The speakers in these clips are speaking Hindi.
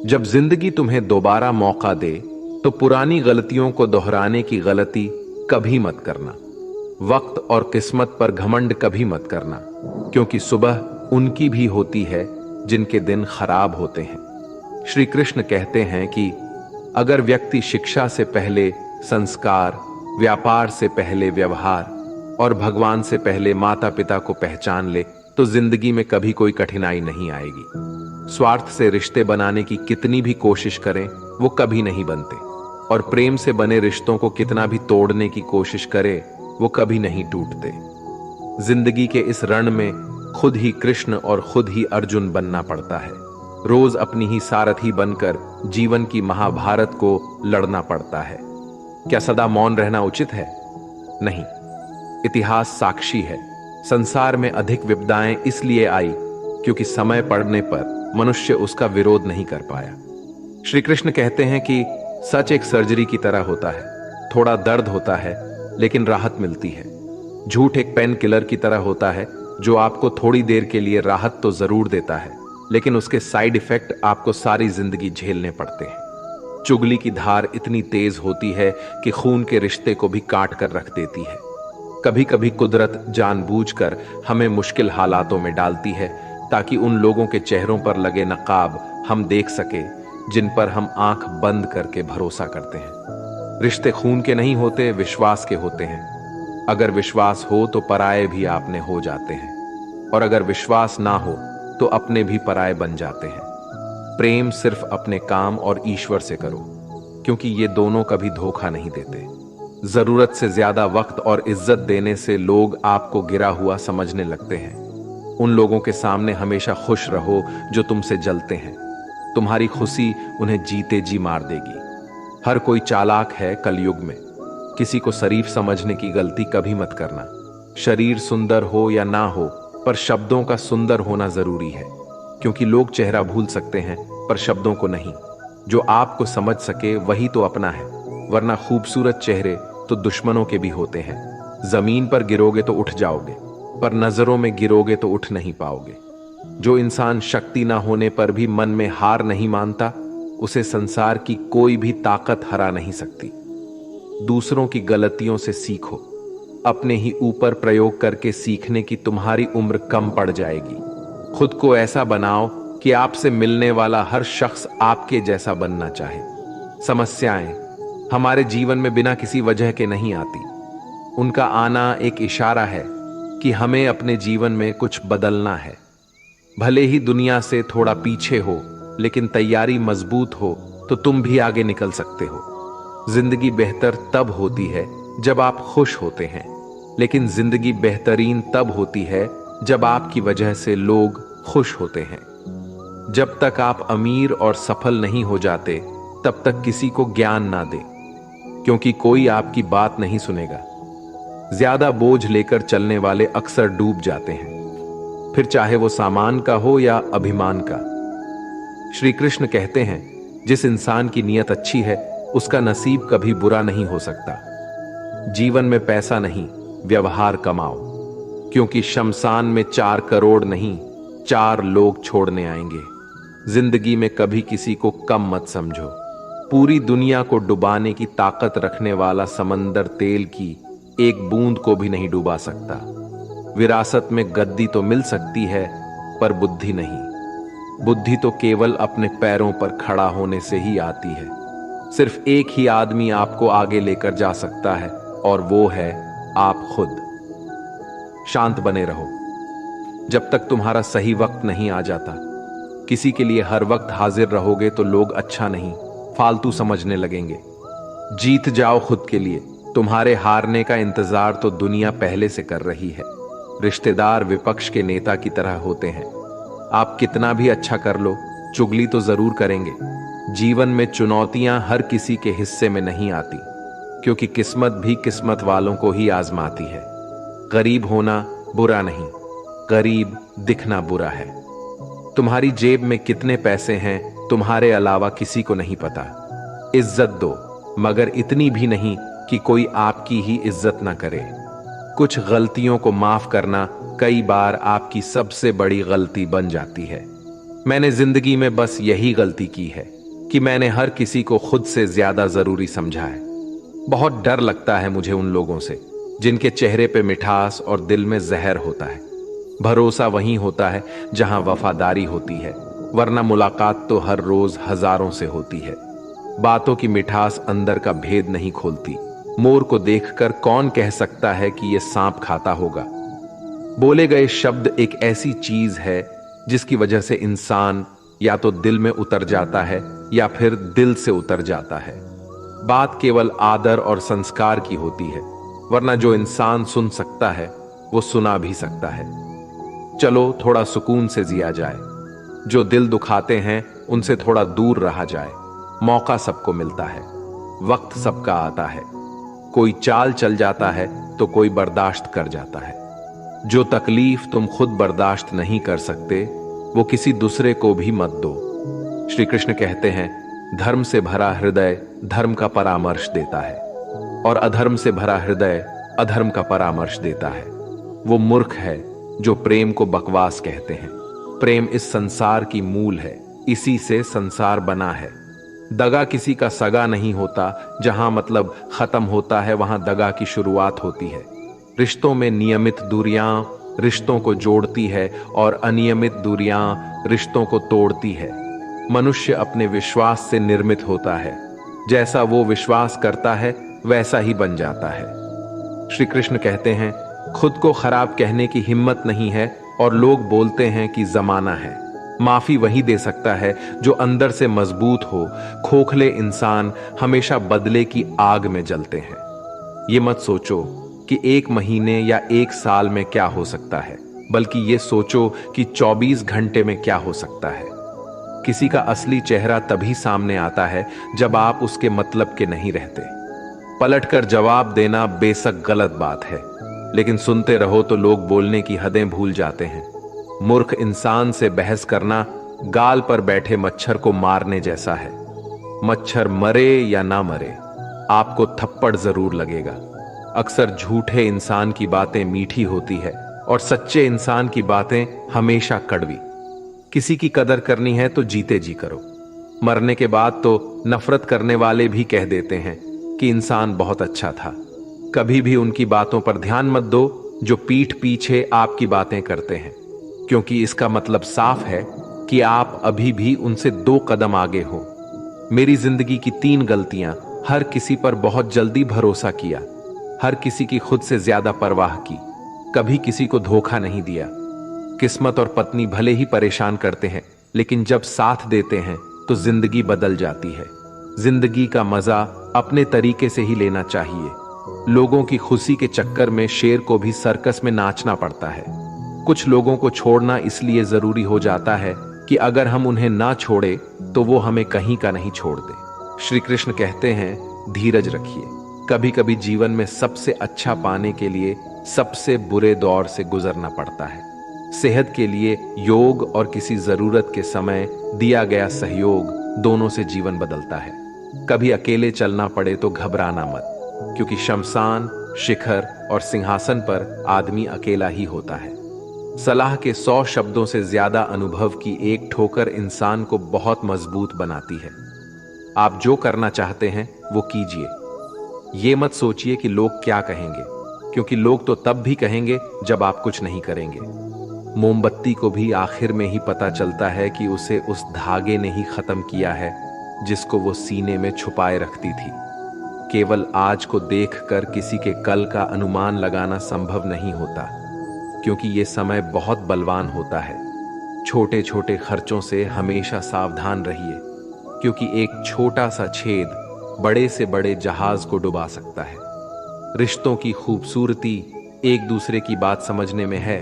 जब जिंदगी तुम्हें दोबारा मौका दे तो पुरानी गलतियों को दोहराने की गलती कभी मत करना। वक्त और किस्मत पर घमंड कभी मत करना, क्योंकि सुबह उनकी भी होती है जिनके दिन खराब होते हैं। श्री कृष्ण कहते हैं कि अगर व्यक्ति शिक्षा से पहले संस्कार, व्यापार से पहले व्यवहार और भगवान से पहले माता पिता को पहचान ले तो जिंदगी में कभी कोई कठिनाई नहीं आएगी। स्वार्थ से रिश्ते बनाने की कितनी भी कोशिश करें वो कभी नहीं बनते, और प्रेम से बने रिश्तों को कितना भी तोड़ने की कोशिश करें वो कभी नहीं टूटते। जिंदगी के इस रण में खुद ही कृष्ण और खुद ही अर्जुन बनना पड़ता है। रोज अपनी ही सारथी बनकर जीवन की महाभारत को लड़ना पड़ता है। क्या सदा मौन रहना उचित है? नहीं। इतिहास साक्षी है, संसार में अधिक विपदाएं इसलिए आई क्योंकि समय पड़ने पर मनुष्य उसका विरोध नहीं कर पाया। श्री कृष्ण कहते हैं कि सच एक सर्जरी की तरह होता है, थोड़ा दर्द होता है लेकिन राहत मिलती है। झूठ एक पेन किलर की तरह होता है जो आपको थोड़ी देर के लिए राहत तो जरूर देता है, लेकिन उसके साइड इफेक्ट आपको सारी जिंदगी झेलने पड़ते हैं। चुगली की धार इतनी तेज होती है कि खून के रिश्ते को भी काट कर रख देती है। कभी कभी कुदरत जानबूझकर हमें मुश्किल हालातों में डालती है ताकि उन लोगों के चेहरों पर लगे नकाब हम देख सके जिन पर हम आंख बंद करके भरोसा करते हैं। रिश्ते खून के नहीं होते, विश्वास के होते हैं। अगर विश्वास हो तो पराये भी आपने हो जाते हैं, और अगर विश्वास ना हो तो अपने भी पराये बन जाते हैं। प्रेम सिर्फ अपने काम और ईश्वर से करो, क्योंकि ये दोनों कभी धोखा नहीं देते। जरूरत से ज्यादा वक्त और इज्जत देने से लोग आपको गिरा हुआ समझने लगते हैं। उन लोगों के सामने हमेशा खुश रहो जो तुमसे जलते हैं। तुम्हारी खुशी उन्हें जीते जी मार देगी। हर कोई चालाक है कलयुग में। किसी को शरीफ समझने की गलती कभी मत करना। शरीर सुंदर हो या ना हो, पर शब्दों का सुंदर होना जरूरी है, क्योंकि लोग चेहरा भूल सकते हैं पर शब्दों को नहीं। जो आपको समझ सके वही तो अपना है, वरना खूबसूरत चेहरे तो दुश्मनों के भी होते हैं। जमीन पर गिरोगे तो उठ जाओगे, पर नजरों में गिरोगे तो उठ नहीं पाओगे। जो इंसान शक्ति ना होने पर भी मन में हार नहीं मानता, उसे संसार की कोई भी ताकत हरा नहीं सकती। दूसरों की गलतियों से सीखो, अपने ही ऊपर प्रयोग करके सीखने की तुम्हारी उम्र कम पड़ जाएगी। खुद को ऐसा बनाओ कि आपसे मिलने वाला हर शख्स आपके जैसा बनना चाहे। समस्याएं हमारे जीवन में बिना किसी वजह के नहीं आती। उनका आना एक इशारा है कि हमें अपने जीवन में कुछ बदलना है। भले ही दुनिया से थोड़ा पीछे हो, लेकिन तैयारी मजबूत हो तो तुम भी आगे निकल सकते हो। जिंदगी बेहतर तब होती है जब आप खुश होते हैं, लेकिन जिंदगी बेहतरीन तब होती है जब आपकी वजह से लोग खुश होते हैं। जब तक आप अमीर और सफल नहीं हो जाते, तब तक किसी को ज्ञान ना दें, क्योंकि कोई आपकी बात नहीं सुनेगा। ज्यादा बोझ लेकर चलने वाले अक्सर डूब जाते हैं, फिर चाहे वो सामान का हो या अभिमान का। श्री कृष्ण कहते हैं, जिस इंसान की नीयत अच्छी है उसका नसीब कभी बुरा नहीं हो सकता। जीवन में पैसा नहीं, व्यवहार कमाओ, क्योंकि शमशान में 4 करोड़ नहीं 4 लोग छोड़ने आएंगे। जिंदगी में कभी किसी को कम मत समझो। पूरी दुनिया को डुबाने की ताकत रखने वाला समंदर तेल की एक बूंद को भी नहीं डुबा सकता। विरासत में गद्दी तो मिल सकती है, पर बुद्धि नहीं। बुद्धि तो केवल अपने पैरों पर खड़ा होने से ही आती है। सिर्फ एक ही आदमी आपको आगे लेकर जा सकता है, और वो है आप खुद। शांत बने रहो जब तक तुम्हारा सही वक्त नहीं आ जाता। किसी के लिए हर वक्त हाजिर रहोगे तो लोग अच्छा नहीं, फालतू समझने लगेंगे। जीत जाओ खुद के लिए। तुम्हारे हारने का इंतजार तो दुनिया पहले से कर रही है। रिश्तेदार विपक्ष के नेता की तरह होते हैं। आप कितना भी अच्छा कर लो, चुगली तो जरूर करेंगे। जीवन में चुनौतियां हर किसी के हिस्से में नहीं आती, क्योंकि किस्मत भी किस्मत वालों को ही आजमाती है। गरीब होना बुरा नहीं, गरीब दिखना बुरा है। तुम्हारी जेब में कितने पैसे हैं तुम्हारे अलावा किसी को नहीं पता। इज्जत दो, मगर इतनी भी नहीं कि कोई आपकी ही इज्जत ना करे। कुछ गलतियों को माफ करना कई बार आपकी सबसे बड़ी गलती बन जाती है। मैंने जिंदगी में बस यही गलती की है कि मैंने हर किसी को खुद से ज्यादा जरूरी समझा है। बहुत डर लगता है मुझे उन लोगों से जिनके चेहरे पे मिठास और दिल में जहर होता है। भरोसा वहीं होता है जहां वफादारी होती है, वरना मुलाकात तो हर रोज हजारों से होती है। बातों की मिठास अंदर का भेद नहीं खोलती। मोर को देखकर कौन कह सकता है कि यह सांप खाता होगा। बोले गए शब्द एक ऐसी चीज है जिसकी वजह से इंसान या तो दिल में उतर जाता है या फिर दिल से उतर जाता है। बात केवल आदर और संस्कार की होती है, वरना जो इंसान सुन सकता है वो सुना भी सकता है। चलो थोड़ा सुकून से जिया जाए। जो दिल दुखाते हैं उनसे थोड़ा दूर रहा जाए। मौका सबको मिलता है, वक्त सबका आता है। कोई चाल चल जाता है तो कोई बर्दाश्त कर जाता है। जो तकलीफ तुम खुद बर्दाश्त नहीं कर सकते वो किसी दूसरे को भी मत दो। श्री कृष्ण कहते हैं, धर्म से भरा हृदय धर्म का परामर्श देता है और अधर्म से भरा हृदय अधर्म का परामर्श देता है। वो मूर्ख है जो प्रेम को बकवास कहते हैं। प्रेम इस संसार की मूल है, इसी से संसार बना है। दगा किसी का सगा नहीं होता। जहां मतलब खत्म होता है वहां दगा की शुरुआत होती है। रिश्तों में नियमित दूरियां रिश्तों को जोड़ती है और अनियमित दूरियां रिश्तों को तोड़ती है। मनुष्य अपने विश्वास से निर्मित होता है। जैसा वो विश्वास करता है वैसा ही बन जाता है। श्री कृष्ण कहते हैं, खुद को खराब कहने की हिम्मत नहीं है और लोग बोलते हैं कि जमाना है। माफी वही दे सकता है जो अंदर से मजबूत हो। खोखले इंसान हमेशा बदले की आग में जलते हैं। ये मत सोचो कि 1 महीने या 1 साल में क्या हो सकता है, बल्कि ये सोचो कि 24 घंटे में क्या हो सकता है। किसी का असली चेहरा तभी सामने आता है जब आप उसके मतलब के नहीं रहते। पलटकर जवाब देना बेशक गलत बात है, लेकिन सुनते रहो तो लोग बोलने की हदें भूल जाते हैं। मूर्ख इंसान से बहस करना गाल पर बैठे मच्छर को मारने जैसा है। मच्छर मरे या ना मरे, आपको थप्पड़ जरूर लगेगा। अक्सर झूठे इंसान की बातें मीठी होती है और सच्चे इंसान की बातें हमेशा कड़वी। किसी की कदर करनी है तो जीते जी करो। मरने के बाद तो नफरत करने वाले भी कह देते हैं कि इंसान बहुत अच्छा था। कभी भी उनकी बातों पर ध्यान मत दो जो पीठ पीछे आपकी बातें करते हैं, क्योंकि इसका मतलब साफ है कि आप अभी भी उनसे 2 कदम आगे हो। मेरी जिंदगी की 3 गलतियां: हर किसी पर बहुत जल्दी भरोसा किया, हर किसी की खुद से ज्यादा परवाह की, कभी किसी को धोखा नहीं दिया। किस्मत और पत्नी भले ही परेशान करते हैं, लेकिन जब साथ देते हैं तो जिंदगी बदल जाती है। जिंदगी का मजा अपने तरीके से ही लेना चाहिए। लोगों की खुशी के चक्कर में शेर को भी सर्कस में नाचना पड़ता है। कुछ लोगों को छोड़ना इसलिए जरूरी हो जाता है कि अगर हम उन्हें ना छोड़े तो वो हमें कहीं का नहीं छोड़ दे। श्री कृष्ण कहते हैं, धीरज रखिए। कभी कभी जीवन में सबसे अच्छा पाने के लिए सबसे बुरे दौर से गुजरना पड़ता है। सेहत के लिए योग और किसी जरूरत के समय दिया गया सहयोग दोनों से जीवन बदलता है। कभी अकेले चलना पड़े तो घबराना मत, क्योंकि शमशान, शिखर और सिंहासन पर आदमी अकेला ही होता है। सलाह के 100 शब्दों से ज्यादा अनुभव की एक ठोकर इंसान को बहुत मजबूत बनाती है। आप जो करना चाहते हैं वो कीजिए। ये मत सोचिए कि लोग क्या कहेंगे, क्योंकि लोग तो तब भी कहेंगे जब आप कुछ नहीं करेंगे। मोमबत्ती को भी आखिर में ही पता चलता है कि उसे उस धागे ने ही खत्म किया है जिसको वो सीने में छुपाए रखती थी। केवल आज को देखकर किसी के कल का अनुमान लगाना संभव नहीं होता, क्योंकि ये समय बहुत बलवान होता है। छोटे छोटे खर्चों से हमेशा सावधान रहिए, क्योंकि एक छोटा सा छेद बड़े से बड़े जहाज को डुबा सकता है। रिश्तों की खूबसूरती एक दूसरे की बात समझने में है।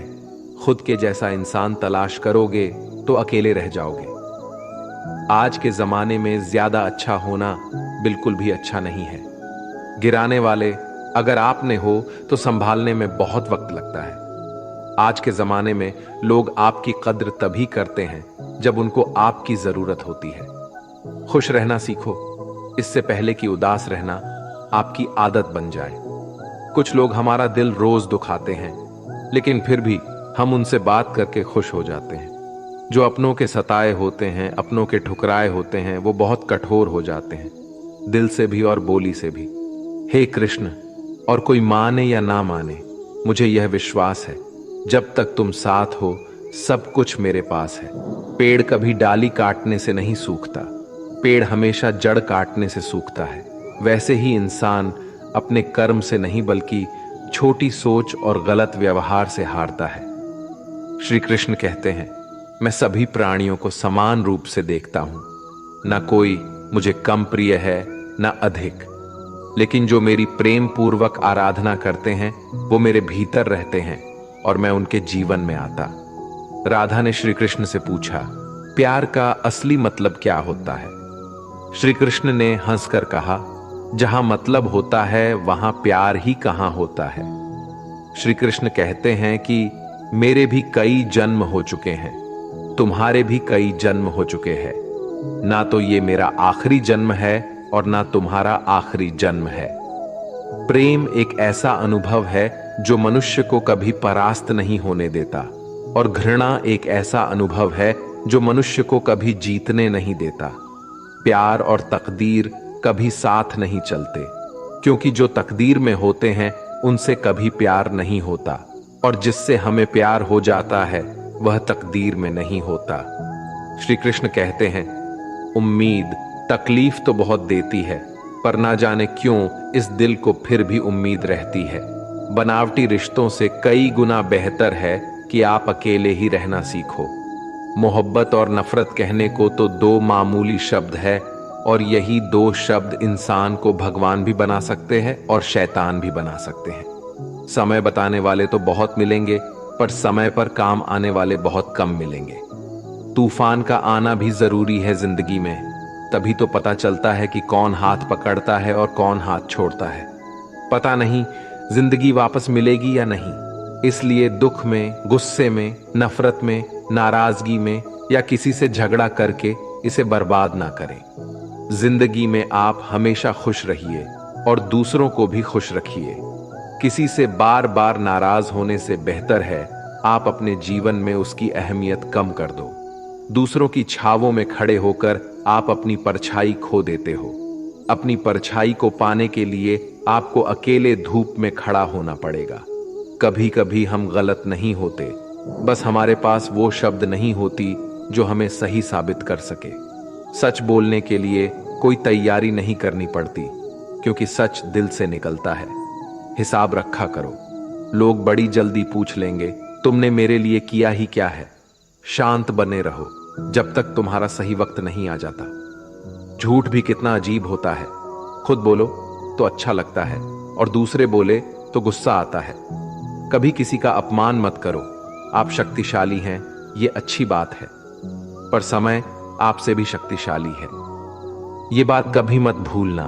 खुद के जैसा इंसान तलाश करोगे तो अकेले रह जाओगे। आज के जमाने में ज्यादा अच्छा होना बिल्कुल भी अच्छा नहीं है। गिराने वाले अगर आपने हो तो संभालने में बहुत वक्त लगता है। आज के जमाने में लोग आपकी कद्र तभी करते हैं जब उनको आपकी जरूरत होती है। खुश रहना सीखो, इससे पहले कि उदास रहना आपकी आदत बन जाए। कुछ लोग हमारा दिल रोज दुखाते हैं, लेकिन फिर भी हम उनसे बात करके खुश हो जाते हैं। जो अपनों के सताए होते हैं, अपनों के ठुकराए होते हैं, वो बहुत कठोर हो जाते हैं, दिल से भी और बोली से भी। हे कृष्ण, और कोई माने या ना माने, मुझे यह विश्वास है, जब तक तुम साथ हो सब कुछ मेरे पास है। पेड़ कभी डाली काटने से नहीं सूखता, पेड़ हमेशा जड़ काटने से सूखता है। वैसे ही इंसान अपने कर्म से नहीं बल्कि छोटी सोच और गलत व्यवहार से हारता है। श्री कृष्ण कहते हैं, मैं सभी प्राणियों को समान रूप से देखता हूं, ना कोई मुझे कम प्रिय है ना अधिक, लेकिन जो मेरी प्रेम पूर्वक आराधना करते हैं वो मेरे भीतर रहते हैं और मैं उनके जीवन में आता। राधा ने श्री कृष्ण से पूछा, प्यार का असली मतलब क्या होता है? श्री कृष्ण ने हंसकर कहा, जहां मतलब होता है वहां प्यार ही कहां होता है। श्री कृष्ण कहते हैं कि मेरे भी कई जन्म हो चुके हैं, तुम्हारे भी कई जन्म हो चुके हैं, ना तो ये मेरा आखिरी जन्म है और ना तुम्हारा आखिरी जन्म है। प्रेम एक ऐसा अनुभव है जो मनुष्य को कभी परास्त नहीं होने देता, और घृणा एक ऐसा अनुभव है जो मनुष्य को कभी जीतने नहीं देता। प्यार और तकदीर कभी साथ नहीं चलते, क्योंकि जो तकदीर में होते हैं उनसे कभी प्यार नहीं होता, और जिससे हमें प्यार हो जाता है वह तकदीर में नहीं होता। श्री कृष्ण कहते हैं, उम्मीद तकलीफ तो बहुत देती है, पर ना जाने क्यों इस दिल को फिर भी उम्मीद रहती है। बनावटी रिश्तों से कई गुना बेहतर है कि आप अकेले ही रहना सीखो। मोहब्बत और नफरत कहने को तो दो मामूली शब्द है, और यही दो शब्द इंसान को भगवान भी बना सकते हैं और शैतान भी बना सकते हैं। समय बताने वाले तो बहुत मिलेंगे, पर समय पर काम आने वाले बहुत कम मिलेंगे। तूफान का आना भी जरूरी है जिंदगी में, तभी तो पता चलता है कि कौन हाथ पकड़ता है और कौन हाथ छोड़ता है। पता नहीं जिंदगी वापस मिलेगी या नहीं, इसलिए दुख में, गुस्से में, नफरत में, नाराजगी में या किसी से झगड़ा करके इसे बर्बाद ना करें। जिंदगी में आप हमेशा खुश रहिए और दूसरों को भी खुश रखिए। किसी से बार बार नाराज होने से बेहतर है आप अपने जीवन में उसकी अहमियत कम कर दो। दूसरों की छावों में खड़े होकर आप अपनी परछाई खो देते हो। अपनी परछाई को पाने के लिए आपको अकेले धूप में खड़ा होना पड़ेगा। कभी कभी हम गलत नहीं होते, बस हमारे पास वो शब्द नहीं होती जो हमें सही साबित कर सके। सच बोलने के लिए कोई तैयारी नहीं करनी पड़ती, क्योंकि सच दिल से निकलता है। हिसाब रखा करो, लोग बड़ी जल्दी पूछ लेंगे तुमने मेरे लिए किया ही क्या है। शांत बने रहो जब तक तुम्हारा सही वक्त नहीं आ जाता। झूठ भी कितना अजीब होता है, खुद बोलो तो अच्छा लगता है और दूसरे बोले तो गुस्सा आता है। कभी किसी का अपमान मत करो, आप शक्तिशाली हैं ये अच्छी बात है, पर समय आपसे भी शक्तिशाली है। ये बात कभी मत भूलना,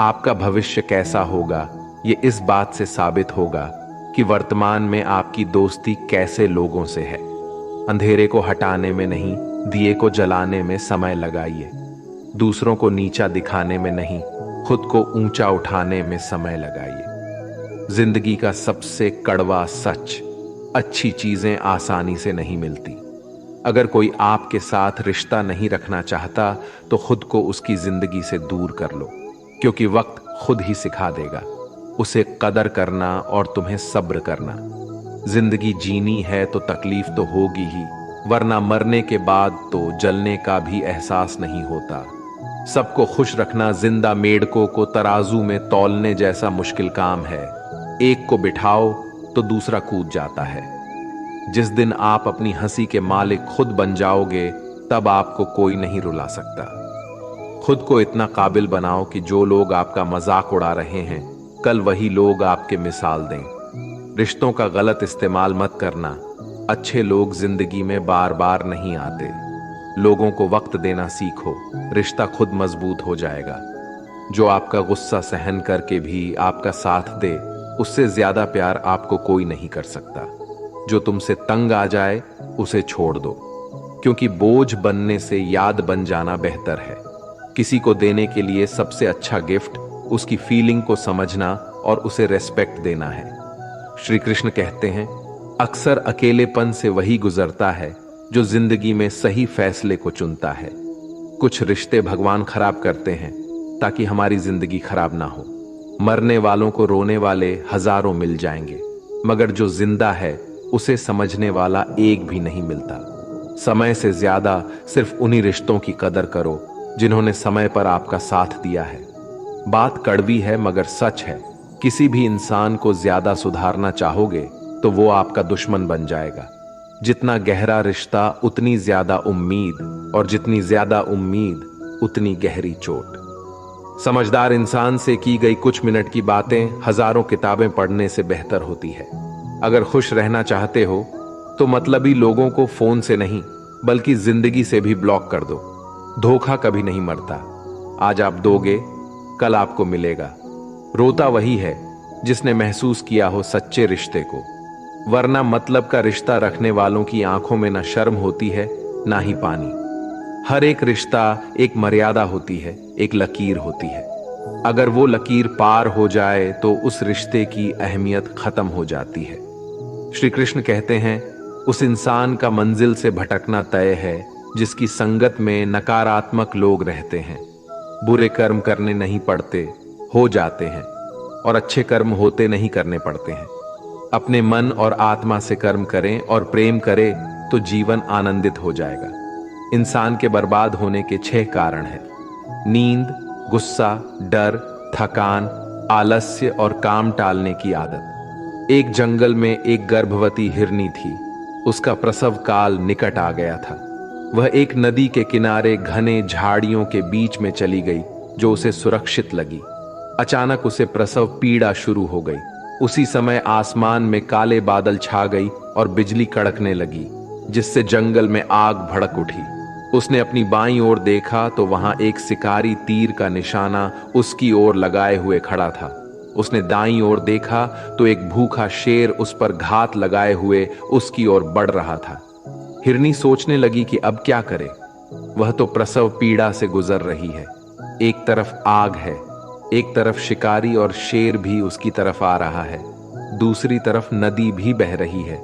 आपका भविष्य कैसा होगा ये इस बात से साबित होगा कि वर्तमान में आपकी दोस्ती कैसे लोगों से है। अंधेरे को हटाने में नहीं, दिए को जलाने में समय लगाइए। दूसरों को नीचा दिखाने में नहीं, खुद को ऊंचा उठाने में समय लगाइए। जिंदगी का सबसे कड़वा सच, अच्छी चीजें आसानी से नहीं मिलती। अगर कोई आपके साथ रिश्ता नहीं रखना चाहता तो खुद को उसकी जिंदगी से दूर कर लो, क्योंकि वक्त खुद ही सिखा देगा उसे कदर करना और तुम्हें सब्र करना। जिंदगी जीनी है तो तकलीफ तो होगी ही, वरना मरने के बाद तो जलने का भी एहसास नहीं होता। सबको खुश रखना जिंदा मेढकों को तराजू में तौलने जैसा मुश्किल काम है। एक को बिठाओ तो दूसरा कूद जाता है। जिस दिन आप अपनी हंसी के मालिक खुद बन जाओगे तब आपको कोई नहीं रुला सकता। खुद को इतना काबिल बनाओ कि जो लोग आपका मजाक उड़ा रहे हैं कल वही लोग आपके मिसाल दें। रिश्तों का गलत इस्तेमाल मत करना, अच्छे लोग जिंदगी में बार बार नहीं आते। लोगों को वक्त देना सीखो, रिश्ता खुद मजबूत हो जाएगा। जो आपका गुस्सा सहन करके भी आपका साथ दे, उससे ज्यादा प्यार आपको कोई नहीं कर सकता। जो तुमसे तंग आ जाए उसे छोड़ दो, क्योंकि बोझ बनने से याद बन जाना बेहतर है। किसी को देने के लिए सबसे अच्छा गिफ्ट उसकी फीलिंग को समझना और उसे रेस्पेक्ट देना है। श्री कृष्ण कहते हैं, अक्सर अकेलेपन से वही गुजरता है जो जिंदगी में सही फैसले को चुनता है। कुछ रिश्ते भगवान खराब करते हैं ताकि हमारी जिंदगी खराब ना हो। मरने वालों को रोने वाले हजारों मिल जाएंगे, मगर जो जिंदा है उसे समझने वाला एक भी नहीं मिलता। समय से ज्यादा सिर्फ उन्हीं रिश्तों की कदर करो जिन्होंने समय पर आपका साथ दिया है। बात कड़वी है मगर सच है, किसी भी इंसान को ज्यादा सुधारना चाहोगे तो वो आपका दुश्मन बन जाएगा। जितना गहरा रिश्ता उतनी ज्यादा उम्मीद, और जितनी ज्यादा उम्मीद उतनी गहरी चोट। समझदार इंसान से की गई कुछ मिनट की बातें हजारों किताबें पढ़ने से बेहतर होती है। अगर खुश रहना चाहते हो तो मतलबी लोगों को फोन से नहीं बल्कि जिंदगी से भी ब्लॉक कर दो। धोखा कभी नहीं मरता, आज आप दोगे कल आपको मिलेगा। रोता वही है जिसने महसूस किया हो सच्चे रिश्ते को, वरना मतलब का रिश्ता रखने वालों की आंखों में ना शर्म होती है ना ही पानी। हर एक रिश्ता एक मर्यादा होती है, एक लकीर होती है। अगर वो लकीर पार हो जाए तो उस रिश्ते की अहमियत खत्म हो जाती है। श्री कृष्ण कहते हैं, उस इंसान का मंजिल से भटकना तय है जिसकी संगत में नकारात्मक लोग रहते हैं। बुरे कर्म करने नहीं पड़ते, हो जाते हैं, और अच्छे कर्म होते नहीं करने पड़ते हैं। अपने मन और आत्मा से कर्म करें और प्रेम करें तो जीवन आनंदित हो जाएगा। इंसान के बर्बाद होने के 6 कारण हैं: नींद, गुस्सा, डर, थकान, आलस्य और काम टालने की आदत। एक जंगल में एक गर्भवती हिरनी थी। उसका प्रसव काल निकट आ गया था। वह एक नदी के किनारे घने झाड़ियों के बीच में चली गई जो उसे सुरक्षित लगी। अचानक उसे प्रसव पीड़ा शुरू हो गई। उसी समय आसमान में काले बादल छा गई और बिजली कड़कने लगी, जिससे जंगल में आग भड़क उठी। उसने अपनी बाईं ओर देखा तो वहां एक शिकारी तीर का निशाना उसकी ओर लगाए हुए खड़ा था। उसने दाईं ओर देखा तो एक भूखा शेर उस पर घात लगाए हुए उसकी ओर बढ़ रहा था। हिरनी सोचने लगी कि अब क्या करे। वह तो प्रसव पीड़ा से गुजर रही है। एक तरफ आग है, एक तरफ शिकारी और शेर भी उसकी तरफ आ रहा है, दूसरी तरफ नदी भी बह रही है।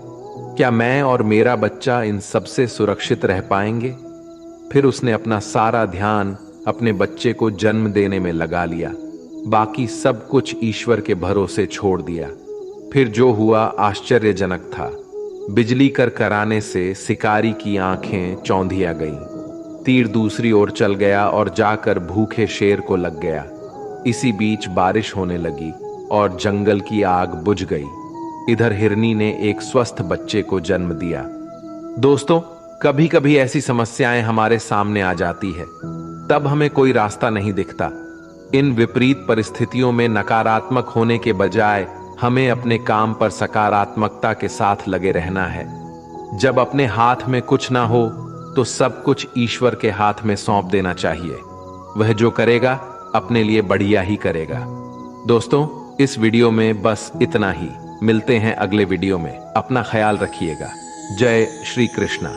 क्या मैं और मेरा बच्चा इन सबसे सुरक्षित रह पाएंगे? फिर उसने अपना सारा ध्यान अपने बच्चे को जन्म देने में लगा लिया। बाकी सब कुछ ईश्वर के भरोसे छोड़ दिया। फिर जो हुआ आश्चर्यजनक था। बिजली कराने से शिकारी की आंखें चौंधिया गईं। तीर दूसरी ओर चल गया और जाकर भूखे शेर को लग गया। इसी बीच बारिश होने लगी और जंगल की आग बुझ गई। इधर हिरनी ने एक स्वस्थ बच्चे को जन्म दिया। दोस्तों, कभी कभी ऐसी समस्याएं हमारे सामने आ जाती है, तब हमें कोई रास्ता नहीं दिखता। इन विपरीत परिस्थितियों में नकारात्मक होने के बजाय हमें अपने काम पर सकारात्मकता के साथ लगे रहना है। जब अपने हाथ में कुछ ना हो तो सब कुछ ईश्वर के हाथ में सौंप देना चाहिए। वह जो करेगा अपने लिए बढ़िया ही करेगा। दोस्तों, इस वीडियो में बस इतना ही। मिलते हैं अगले वीडियो में। अपना ख्याल रखिएगा। जय श्री कृष्णा।